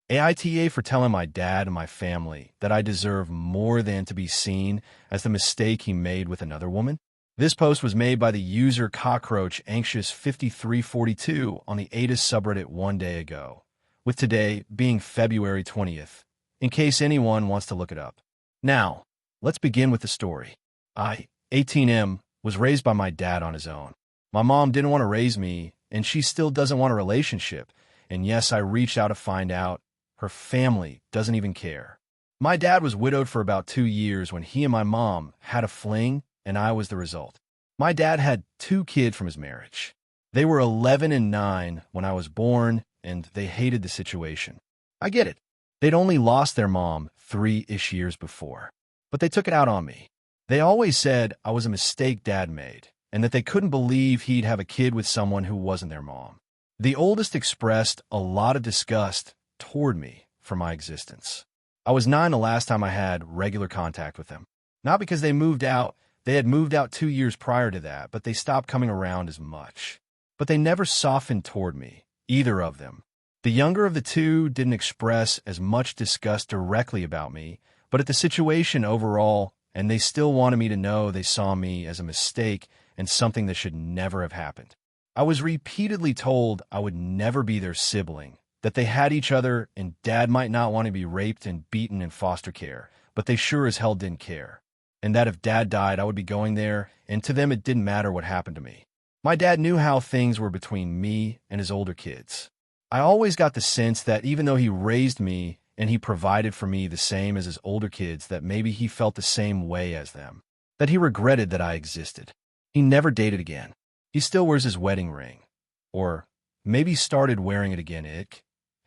AITA for telling my dad and my family that I deserve more than to be seen as the mistake he made with another woman. This post was made by the user Cockroach Anxious 5342 on the AITA subreddit 1 day ago, with today being February 20th, in case anyone wants to look it up. Now, let's begin with the story. I, 18M, was raised by my dad on his own. My mom didn't want to raise me, and she still doesn't want a relationship. And yes, I reached out to find out. Her family doesn't even care. My dad was widowed for about 2 years when he and my mom had a fling, and I was the result. My dad had 2 kids from his marriage. They were 11 and 9 when I was born, and they hated the situation. I get it. They'd only lost their mom 3-ish years before, but they took it out on me. They always said I was a mistake Dad made, and that they couldn't believe he'd have a kid with someone who wasn't their mom. The oldest expressed a lot of disgust toward me for my existence. I was 9 the last time I had regular contact with them. Not because they moved out. They had moved out 2 years prior to that, but they stopped coming around as much. But they never softened toward me, either of them. The younger of the 2 didn't express as much disgust directly about me, but at the situation overall, and they still wanted me to know they saw me as a mistake and something that should never have happened. I was repeatedly told I would never be their sibling, that they had each other and Dad might not want to be raped and beaten in foster care, but they sure as hell didn't care. And that if Dad died, I would be going there, and to them it didn't matter what happened to me. My dad knew how things were between me and his older kids. I always got the sense that even though he raised me and he provided for me the same as his older kids, that maybe he felt the same way as them, that he regretted that I existed. He never dated again. He still wears his wedding ring. Or maybe started wearing it again,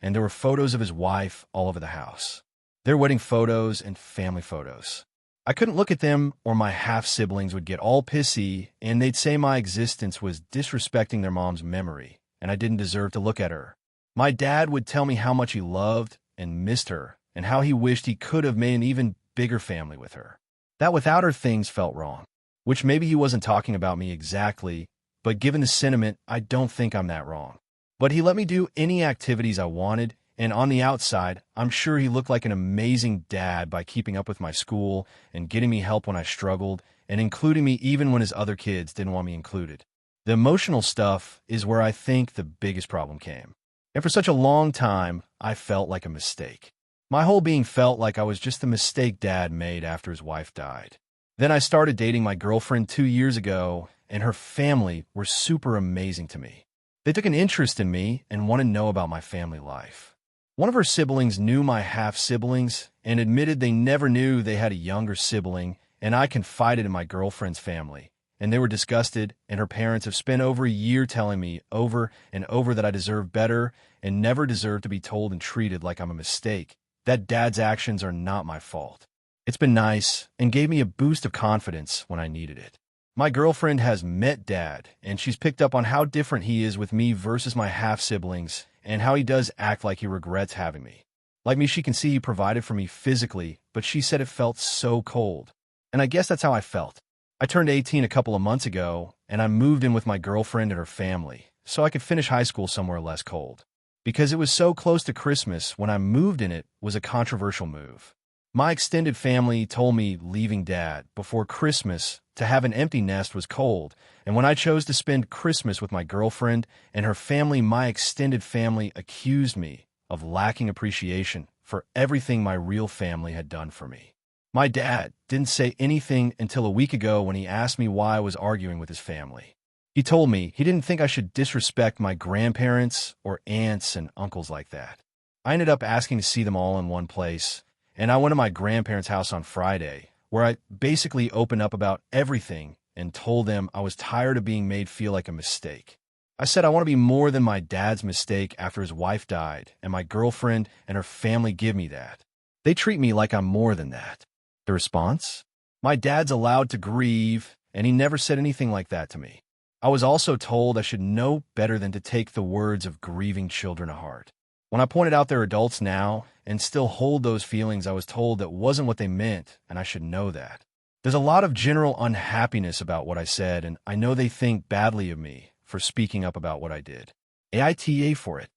and there were photos of his wife all over the house. Their wedding photos and family photos. I couldn't look at them or my half-siblings would get all pissy and they'd say my existence was disrespecting their mom's memory and I didn't deserve to look at her. My dad would tell me how much he loved and missed her and how he wished he could have made an even bigger family with her. That without her things felt wrong, which maybe he wasn't talking about me exactly, but given the sentiment, I don't think I'm that wrong. But he let me do any activities I wanted, and on the outside, I'm sure he looked like an amazing dad by keeping up with my school and getting me help when I struggled, and including me even when his other kids didn't want me included. The emotional stuff is where I think the biggest problem came. And for such a long time, I felt like a mistake. My whole being felt like I was just the mistake Dad made after his wife died. Then I started dating my girlfriend 2 years ago, and her family were super amazing to me. They took an interest in me and wanted to know about my family life. One of her siblings knew my half-siblings and admitted they never knew they had a younger sibling, and I confided in my girlfriend's family, and they were disgusted, and her parents have spent over a year telling me over and over that I deserve better and never deserve to be told and treated like I'm a mistake, that Dad's actions are not my fault. It's been nice and gave me a boost of confidence when I needed it. My girlfriend has met Dad, and she's picked up on how different he is with me versus my half-siblings, and how he does act like he regrets having me. Like me, she can see he provided for me physically, but she said it felt so cold. And I guess that's how I felt. I turned 18 a couple of months ago, and I moved in with my girlfriend and her family, so I could finish high school somewhere less cold. Because it was so close to Christmas, when I moved in it was a controversial move. My extended family told me leaving Dad before Christmas to have an empty nest was cold, and when I chose to spend Christmas with my girlfriend and her family, my extended family accused me of lacking appreciation for everything my real family had done for me. My dad didn't say anything until a week ago when he asked me why I was arguing with his family. He told me he didn't think I should disrespect my grandparents or aunts and uncles like that. I ended up asking to see them all in one place, and I went to my grandparents' house on Friday, where I basically opened up about everything and told them I was tired of being made feel like a mistake. I said I want to be more than my dad's mistake after his wife died, and my girlfriend and her family give me that. They treat me like I'm more than that. The response? My dad's allowed to grieve, and he never said anything like that to me. I was also told I should know better than to take the words of grieving children to heart. When I pointed out they're adults now and still hold those feelings, I was told that wasn't what they meant, and I should know that. There's a lot of general unhappiness about what I said, and I know they think badly of me for speaking up about what I did. AITA for it.